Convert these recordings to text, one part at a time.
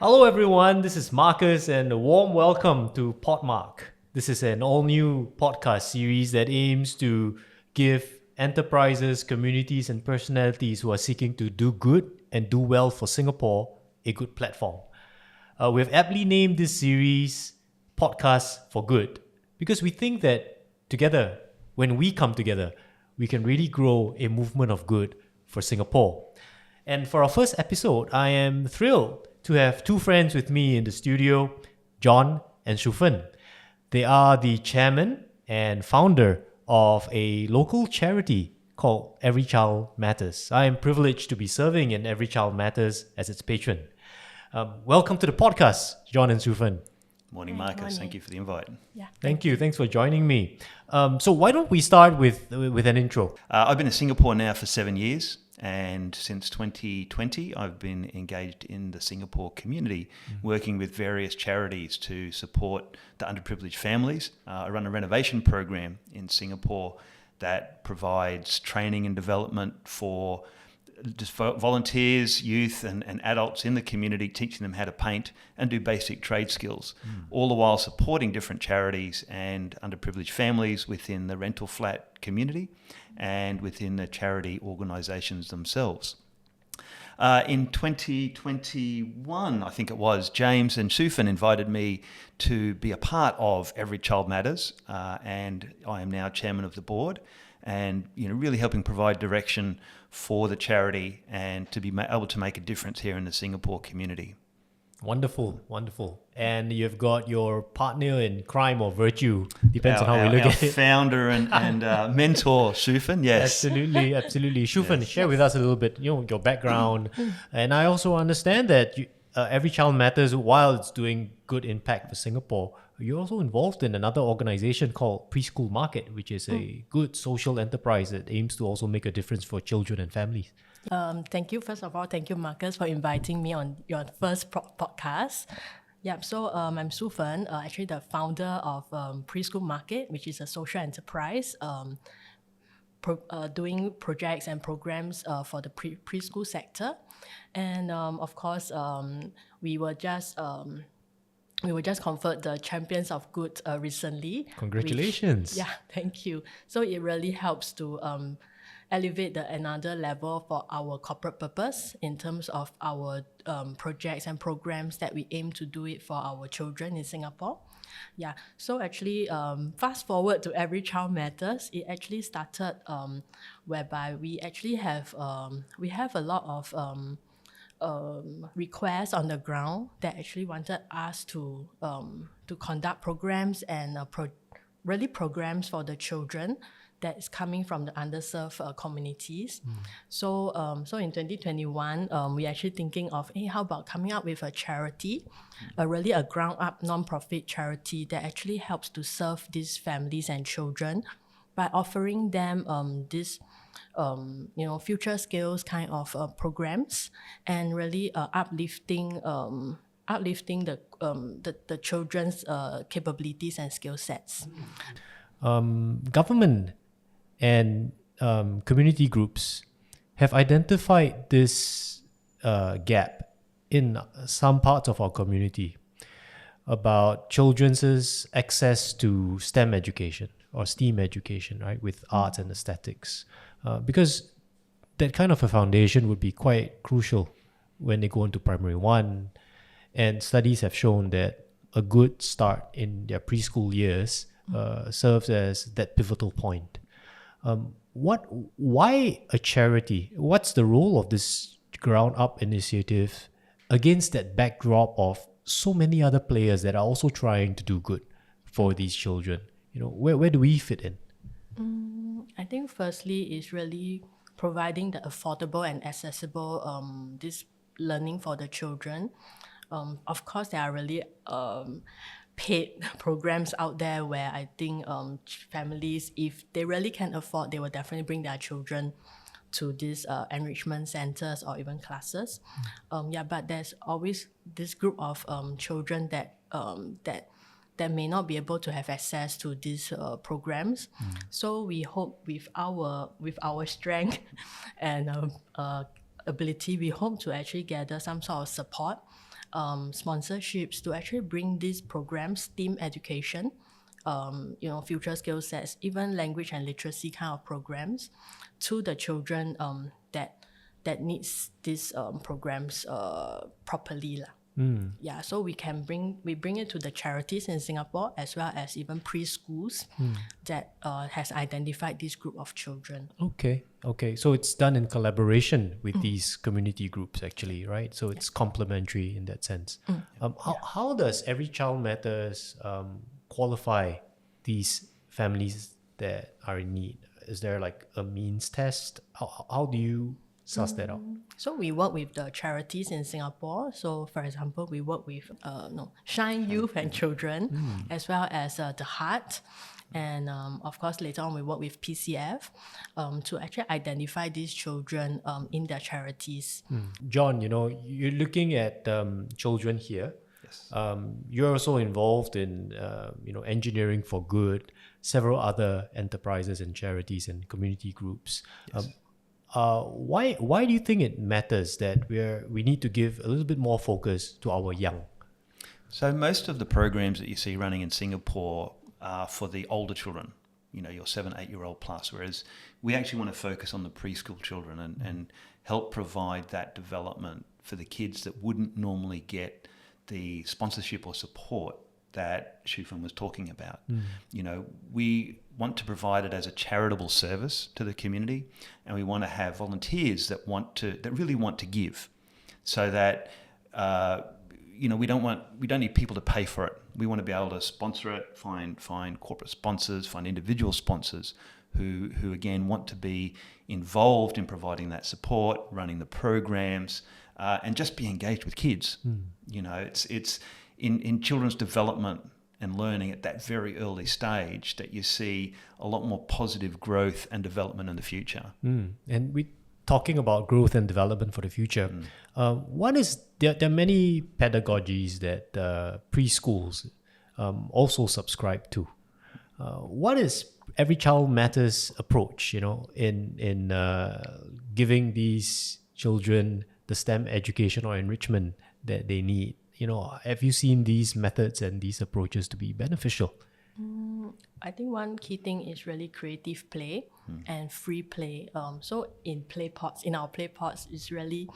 Hello everyone, this is Marcus and a warm welcome to PodMarc. This is an all-new podcast series that aims to give enterprises, communities and personalities who are seeking to do good and do well for Singapore a good platform. We've aptly named this series Podcast for Good because we think that together, when we come together, we can really grow a movement of good for Singapore. And for our first episode, I am thrilled to have two friends with me in the studio, John and Su Fen. They are the chairman and founder of a local charity called Every Child Matters. I am privileged to be serving in Every Child Matters as its patron. Welcome to the podcast, John and Su Fen. Morning, Hi, Marcus. morning. Thank you for the invite. Yeah. Thank you. Thanks for joining me. So why don't we start with an intro? I've been in Singapore now for 7 years, and since 2020, I've been engaged in the Singapore community, working with various charities to support the underprivileged families. I run a renovation program in Singapore that provides training and development for just volunteers, youth and adults in the community, teaching them how to paint and do basic trade skills, all the while supporting different charities and underprivileged families within the rental flat community and within the charity organisations themselves. In 2021, I think it was, James and Su Fen invited me to be a part of Every Child Matters, and I am now chairman of the board, and really helping provide direction for the charity and to be able to make a difference here in the Singapore community. Wonderful, wonderful. And you've got your partner in crime or virtue, depends on how we look our at it. founder and mentor, Su Fen, yes. Absolutely, absolutely. Su Fen, share with us a little bit, your background. And I also understand that Every Child Matters, while it's doing good impact for Singapore, you're also involved in another organization called Preschool Market, which is a good social enterprise that aims to also make a difference for children and families. Thank you. First of all, thank you, Marcus, for inviting me on your first podcast. Yeah, so I'm Su Fen, actually the founder of Preschool Market, which is a social enterprise doing projects and programs for the preschool sector. And of course, we were just conferred the Champions of Good recently. Congratulations. Yeah, thank you. So it really helps to elevate another level for our corporate purpose in terms of our projects and programs that we aim to do it for our children in Singapore. Yeah, so actually, fast forward to Every Child Matters, it actually started whereby we actually have a lot of requests on the ground that actually wanted us to conduct programs and really programs for the children that is coming from the underserved communities. So in 2021, we're actually thinking of, hey, how about coming up with a charity, really a ground-up non-profit charity that actually helps to serve these families and children by offering them this future skills kind of programs and really uplifting the children's capabilities and skill sets. Government and community groups have identified this gap in some parts of our community about children's access to STEM education or STEAM education, right, with arts and aesthetics. Because that kind of a foundation would be quite crucial when they go into primary one. And studies have shown that a good start in their preschool years serves as that pivotal point. Why a charity? What's the role of this ground-up initiative against that backdrop of so many other players that are also trying to do good for these children? Where do we fit in? I think firstly is really providing the affordable and accessible this learning for the children. Of course, there are really paid programs out there where I think families, if they really can afford, they will definitely bring their children to these enrichment centers or even classes. But there's always this group of children that may not be able to have access to these programs. So we hope with our strength and ability, we hope to actually gather some sort of support sponsorships to actually bring these programs, STEAM education, future skill sets, even language and literacy kind of programs to the children that needs these programs properly lah. Yeah, so we bring it to the charities in Singapore as well as even preschools that has identified this group of children. Okay. So it's done in collaboration with these community groups, actually, right? So it's complementary in that sense. How does Every Child Matters qualify these families that are in need? Is there like a means test? How do you suss that out? So we work with the charities in Singapore. So for example, we work with Shine Youth and Children, as well as the Heart. And of course, later on, we work with PCF to actually identify these children in their charities. John, you're looking at children here. Yes. You're also involved in engineering for good, several other enterprises and charities and community groups. Yes. Why do you think it matters that we need to give a little bit more focus to our young? So most of the programs that you see running in Singapore are for the older children, your 7-8-year-old plus, whereas we actually want to focus on the preschool children and help provide that development for the kids that wouldn't normally get the sponsorship or support that Su Fen was talking about. We want to provide it as a charitable service to the community, and we want to have volunteers that really want to give, so that we don't need people to pay for it. We want to be able to sponsor it, find corporate sponsors, find individual sponsors who again want to be involved in providing that support, running the programs, and just be engaged with kids. It's in children's development and learning at that very early stage that you see a lot more positive growth and development in the future. And we talking about growth and development for the future. There are many pedagogies that preschools also subscribe to. What is Every Child Matters approach, in giving these children the STEM education or enrichment that they need? Have you seen these methods and these approaches to be beneficial? I think one key thing is really creative play and free play. So in our play pods, is really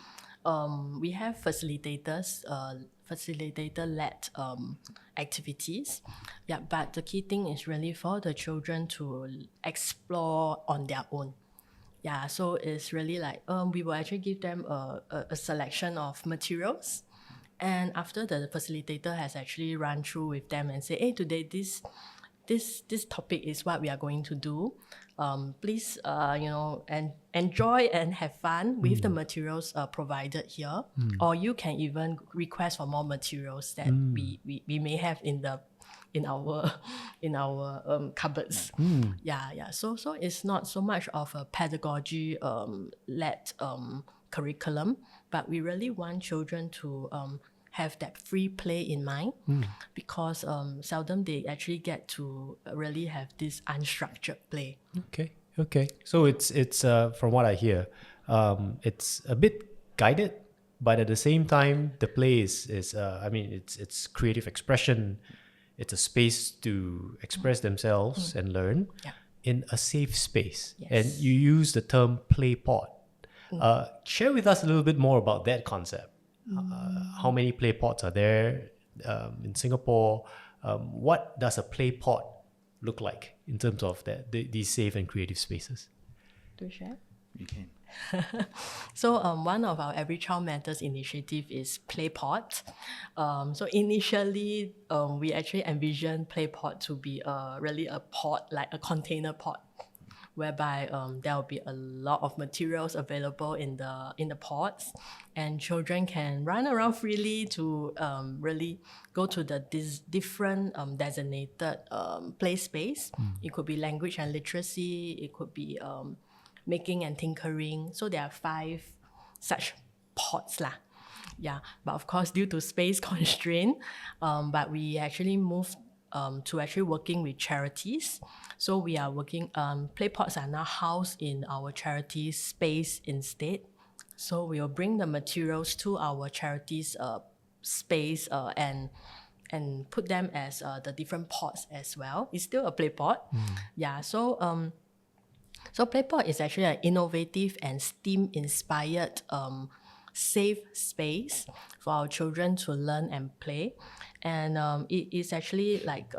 we have facilitator-led activities. Yeah, but the key thing is really for the children to explore on their own. Yeah, so it's really like we will actually give them a selection of materials. And after the facilitator has actually run through with them and say, hey, today this topic is what we are going to do. Please, and enjoy and have fun with the materials provided here. Or you can even request for more materials that we may have in our cupboards. Yeah. So it's not so much of a pedagogy led curriculum, but we really want children to have that free play in mind, because seldom they actually get to really have this unstructured play. Okay. So it's from what I hear, it's a bit guided, but at the same time, the play is it's creative expression. It's a space to express themselves and learn in a safe space. Yes. And you use the term play pod. Share with us a little bit more about that concept. How many play pods are there in Singapore? What does a play pod look like in terms of these safe and creative spaces? To share? You can. So one of our Every Child Matters initiative is PlayPod. So initially, we actually envisioned PlayPod to be really a pod, like a container pod, whereby there will be a lot of materials available in the pods, and children can run around freely to really go to the different designated play space. It could be language and literacy. It could be making and tinkering. So there are 5 such pods lah. Yeah, but of course due to space constraint, but we actually moved to actually working with charities. So we are working, play pods are now housed in our charity space instead. So we'll bring the materials to our charities space and put them as the different pods as well. It's still a play pod. Yeah, so Playpod is actually an innovative and STEAM-inspired safe space for our children to learn and play. And it is actually like,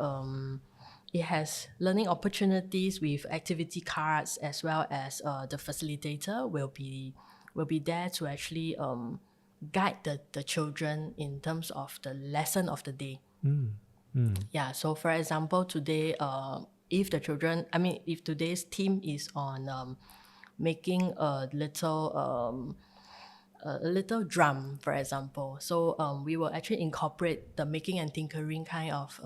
it has learning opportunities with activity cards, as well as the facilitator will be there to actually guide the children in terms of the lesson of the day. Yeah, so for example, today, if today's theme is on making a little drum, for example, so we will actually incorporate the making and tinkering kind of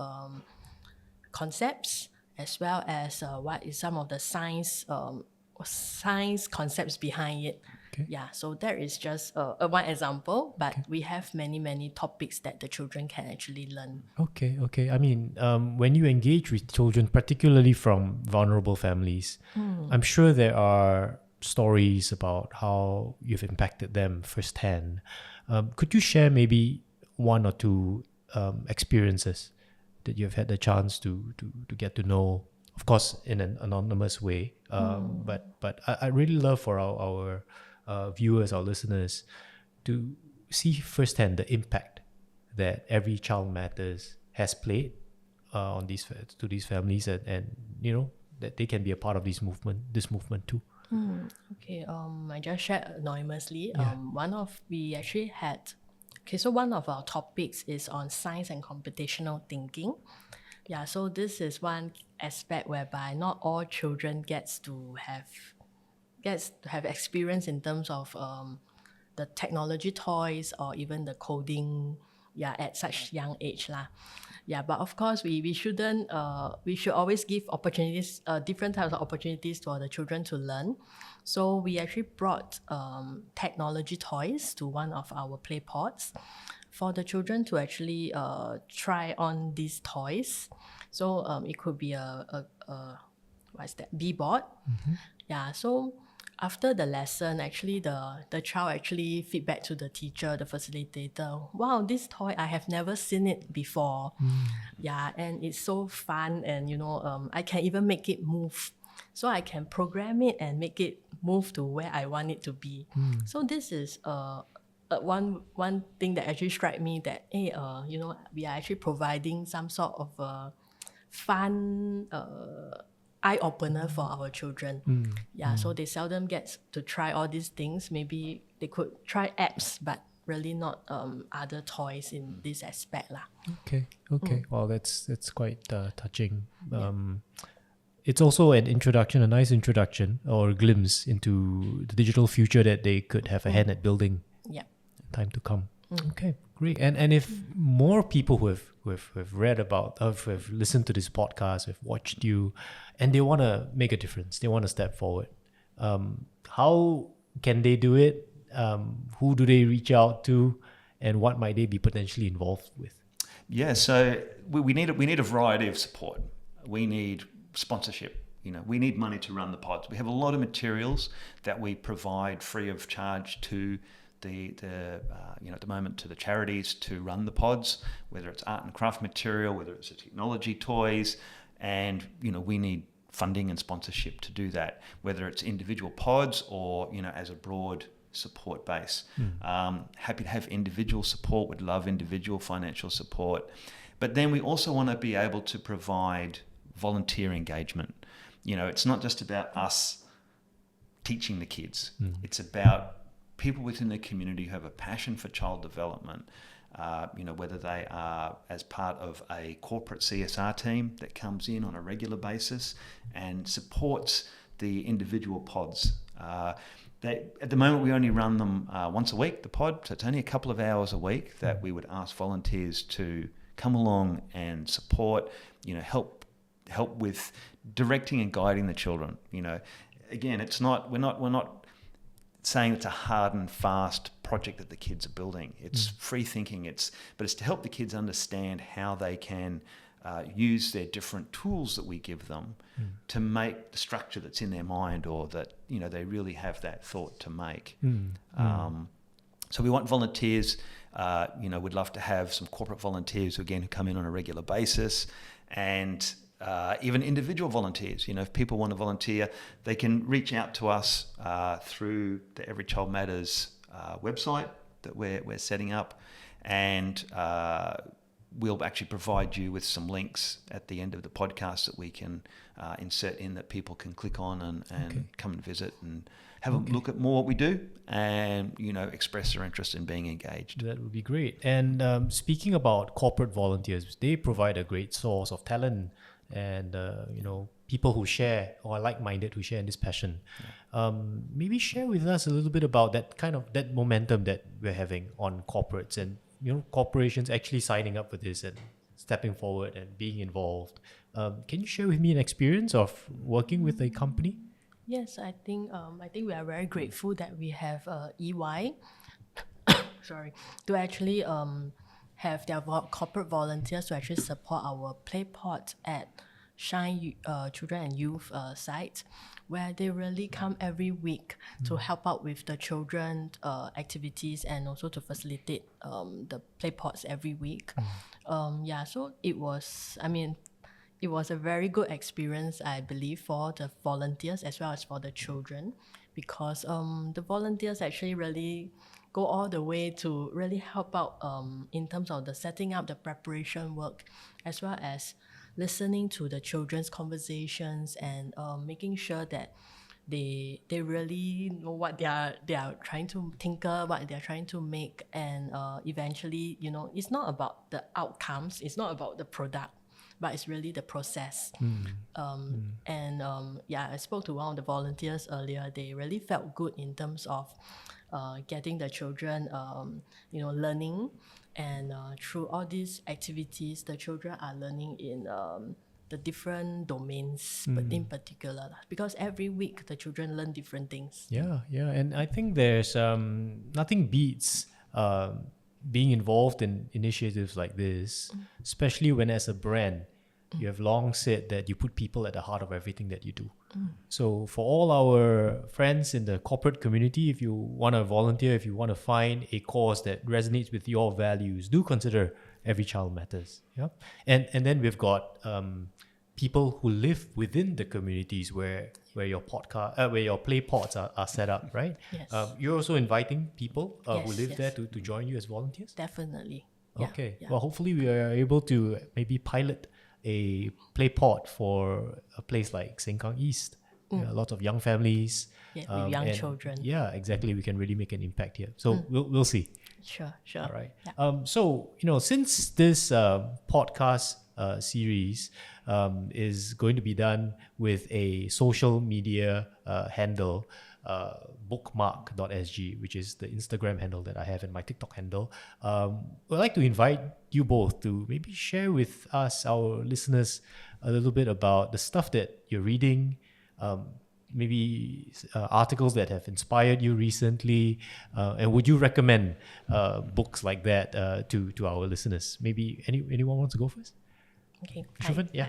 concepts, as well as what is some of the science concepts behind it. Okay. Yeah, so that is just one example, but we have many topics that the children can actually learn. Okay. I mean, when you engage with children, particularly from vulnerable families, I'm sure there are stories about how you've impacted them firsthand. Could you share maybe one or two experiences that you've had the chance to get to know, of course, in an anonymous way? But I really love for our viewers, our listeners, to see firsthand the impact that Every Child Matters has played on these families, and you know that they can be a part of this movement too. Okay, I just shared anonymously. Yeah. One of our topics is on science and computational thinking. Yeah, so this is one aspect whereby not all children gets to have experience in terms of the technology toys or even the coding, at such young age lah. Yeah, but of course we shouldn't we should always give opportunities, different types of opportunities for the children to learn. So we actually brought technology toys to one of our play pods for the children to actually try on these toys. So it could be a B-board. Yeah, so after the lesson, actually the child actually feedback to the teacher, the facilitator, wow, this toy, I have never seen it before. Yeah, and it's so fun, and I can even make it move. So I can program it and make it move to where I want it to be. So this is one thing that actually struck me, that we are actually providing some sort of fun eye-opener for our children. So they seldom get to try all these things. Maybe they could try apps, but really not other toys in this aspect lah. Okay. Well, that's quite touching. It's also an introduction, a nice introduction or a glimpse into the digital future that they could have a hand at building. Yeah. Time to come. Okay, great. And if more people who have read about, who have listened to this podcast, have watched you, and they want to make a difference, they want to step forward, how can they do it? Who do they reach out to, and what might they be potentially involved with? Yeah, so we need a variety of support. We need sponsorship. We need money to run the pods. We have a lot of materials that we provide free of charge to at the moment to the charities to run the pods, whether it's art and craft material, whether it's technology toys, and we need funding and sponsorship to do that, whether it's individual pods or as a broad support base. Happy to have individual support, would love individual financial support, but then we also want to be able to provide volunteer engagement. It's not just about us teaching the kids, it's about people within the community who have a passion for child development, whether they are as part of a corporate CSR team that comes in on a regular basis and supports the individual pods. At the moment, we only run them once a week, the pod, so it's only a couple of hours a week that we would ask volunteers to come along and support, help with directing and guiding the children. Again, we're not saying it's a hard and fast project that the kids are building. It's free thinking. But it's to help the kids understand how they can use their different tools that we give them to make the structure that's in their mind, or that they really have that thought to make. So we want volunteers. we'd love to have some corporate volunteers who come in on a regular basis, and even individual volunteers. If people want to volunteer, they can reach out to us through the Every Child Matters website that we're setting up, and we'll actually provide you with some links at the end of the podcast that we can insert in, that people can click on and come and visit and have a look at more what we do, and express their interest in being engaged. That would be great. And speaking about corporate volunteers, they provide a great source of talent and people who share, or are like-minded, who share in this passion. Maybe share with us a little bit about that momentum that we're having on corporates, and corporations actually signing up for this and stepping forward and being involved. Can you share with me an experience of working with a company? Yes, I think we are very grateful that we have EY, to actually have their corporate volunteers to actually support our play pot at Shine Children and Youth site, where they really come every week to help out with the children activities, and also to facilitate the play pots every week. So it was a very good experience, I believe, for the volunteers as well as for the children, because the volunteers actually really go all the way to really help out in terms of the setting up, the preparation work, as well as listening to the children's conversations, and making sure that they really know what they are trying to tinker, what they're trying to make, and eventually, it's not about the outcomes, it's not about the product, but it's really the process. I spoke to one of the volunteers earlier. They really felt good in terms of getting the children, learning, and through all these activities, the children are learning in the different domains, but in particular, because every week the children learn different things. Yeah, and I think there's nothing beats being involved in initiatives like this, especially when, as a brand, you have long said that you put people at the heart of everything that you do. So for all our friends in the corporate community, if you want to volunteer, if you want to find a cause that resonates with your values, do consider Every Child Matters. Yeah, and then we've got people who live within the communities where your where your play pods are set up, right? Yes. You're also inviting people who live yes. there to join you as volunteers? Definitely. Okay. Yeah. Well, hopefully we are able to maybe pilot a play pod for a place like Sengkang East. Lots of young families. Yeah, with young children. Yeah, exactly. We can really make an impact here. So we'll see. Sure. All right. Yeah. So, since this podcast series is going to be done with a social media handle, bookmark.sg, which is the Instagram handle that I have, and my TikTok handle, I'd like to invite you both to maybe share with us, our listeners, a little bit about the stuff that you're reading, maybe articles that have inspired you recently, and would you recommend books like that to our listeners? Maybe anyone wants to go first? Okay. Su Fen? Yeah.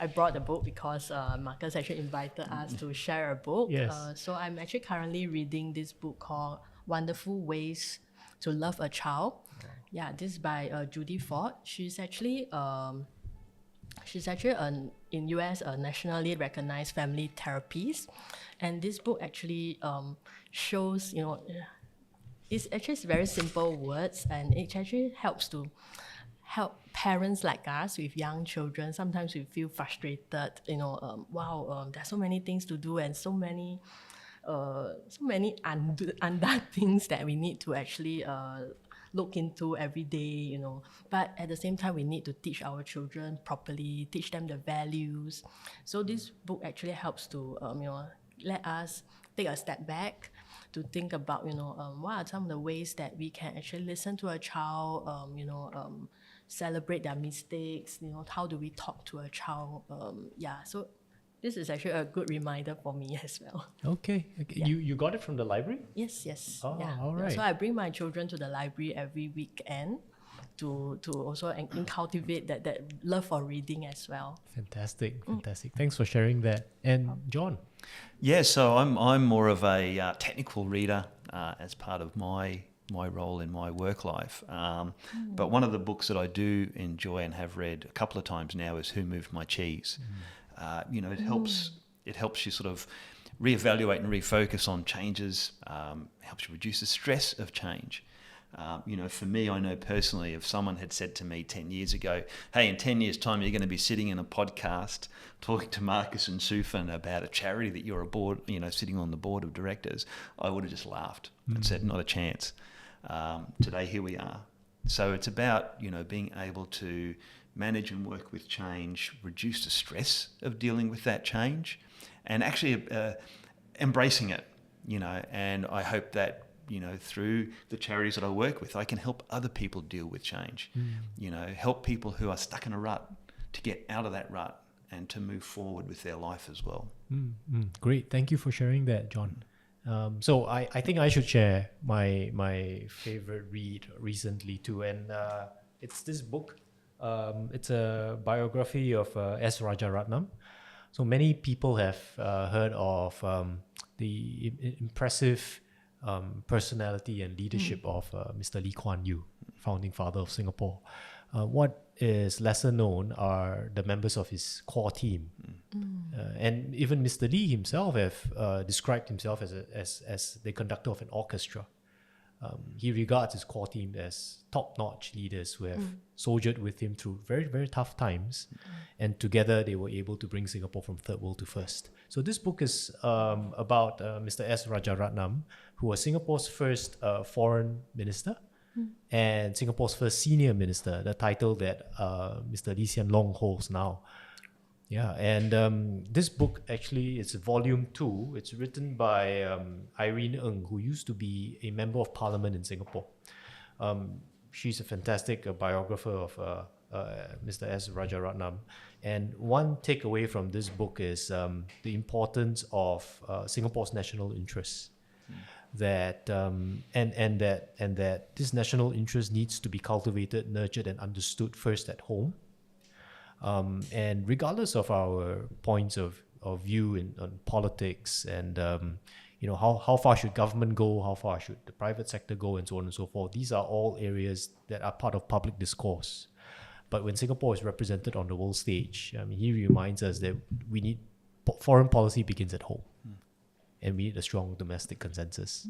I brought the book because Marcus actually invited us to share a book. Yes. So I'm actually currently reading this book called Wonderful Ways to Love a Child. Yeah, this is by Judy Ford. She's actually in US a nationally recognized family therapist, and this book actually shows, it's very simple words, and it actually helps to help parents like us with young children. Sometimes we feel frustrated, there's so many things to do, and so many undone things that we need to actually look into every day, But at the same time, we need to teach our children properly, teach them the values. So this book actually helps to, let us take a step back to think about, what are some of the ways that we can actually listen to a child, celebrate their mistakes, how do we talk to a child? So this is actually a good reminder for me as well. Okay. Yeah. You got it from the library? Yes. Oh, all right. So I bring my children to the library every weekend to also cultivate that love for reading as well. Fantastic. Thanks for sharing that. And John? Yeah, so I'm more of a technical reader as part of my my role in my work life. But one of the books that I do enjoy and have read a couple of times now is Who Moved My Cheese? It helps you sort of reevaluate and refocus on changes, helps you reduce the stress of change. For me, I know personally, if someone had said to me 10 years ago, hey, in 10 years' time, you're going to be sitting in a podcast talking to Marcus and Su Fen about a charity that you're sitting on the board of directors, I would have just laughed and said, not a chance. Today, here we are. So it's about, being able to manage and work with change, reduce the stress of dealing with that change, and actually embracing it, and I hope that, through the charities that I work with, I can help other people deal with change, help people who are stuck in a rut to get out of that rut and to move forward with their life as well. Great. Thank you for sharing that, John. So I think I should share my favorite read recently too, and it's this book. It's a biography of S. Rajaratnam. So many people have heard of the impressive personality and leadership of Mr. Lee Kuan Yew, founding father of Singapore. What is lesser known are the members of his core team. And even Mr. Lee himself have described himself as the conductor of an orchestra. He regards his core team as top-notch leaders who have soldiered with him through very, very tough times. And together they were able to bring Singapore from third world to first. So this book is about Mr. S. Rajaratnam, who was Singapore's first foreign minister and Singapore's first senior minister, the title that Mr. Lee Hsien Loong holds now. Yeah, and this book actually is volume 2. It's written by Irene Ng, who used to be a member of parliament in Singapore. She's a fantastic biographer of Mr. S. Rajaratnam. And one takeaway from this book is the importance of Singapore's national interests. That that this national interest needs to be cultivated, nurtured, and understood first at home. And regardless of our points of view on politics and how far should government go, how far should the private sector go, and so on and so forth, these are all areas that are part of public discourse. But when Singapore is represented on the world stage, he reminds us that foreign policy begins at home, and we need a strong domestic consensus.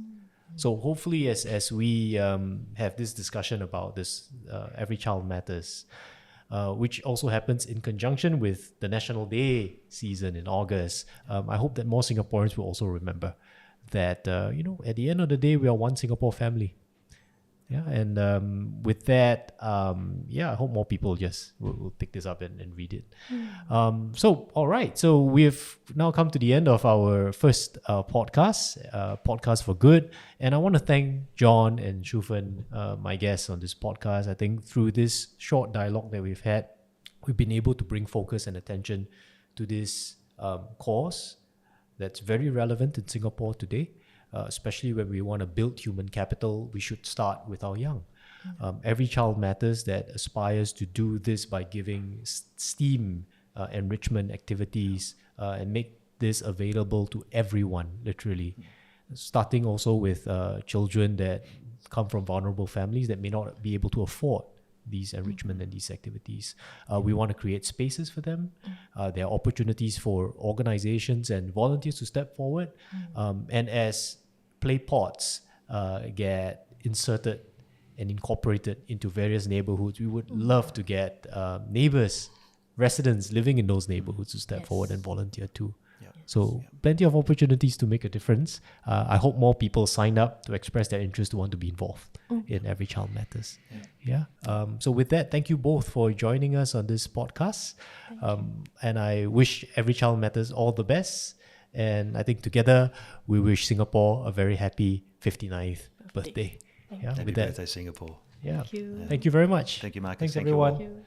So hopefully, as we have this discussion about this, Every Child Matters, which also happens in conjunction with the National Day season in August, I hope that more Singaporeans will also remember that, at the end of the day, we are one Singapore family. Yeah, and with that, I hope more people will pick this up and read it. All right. So we've now come to the end of our first podcast for good. And I want to thank John and Su Fen, my guests on this podcast. I think through this short dialogue that we've had, we've been able to bring focus and attention to this cause that's very relevant in Singapore today. Especially when we want to build human capital, we should start with our young. Every Child Matters that aspires to do this by giving STEAM enrichment activities and make this available to everyone, literally. Starting also with children that come from vulnerable families that may not be able to afford these enrichment and these activities. We want to create spaces for them. There are opportunities for organizations and volunteers to step forward. And as play pods get inserted and incorporated into various neighborhoods, we would love to get neighbors, residents living in those neighborhoods to step forward and volunteer too. So plenty of opportunities to make a difference. I hope more people sign up to express their interest to want to be involved in Every Child Matters. So with that, thank you both for joining us on this podcast. And I wish Every Child Matters all the best. And I think together we wish Singapore a very happy 59th birthday. Happy birthday, Singapore. Thank you very much. Thank you, Marcus. Thanks, Thank you everyone. all. Thank you.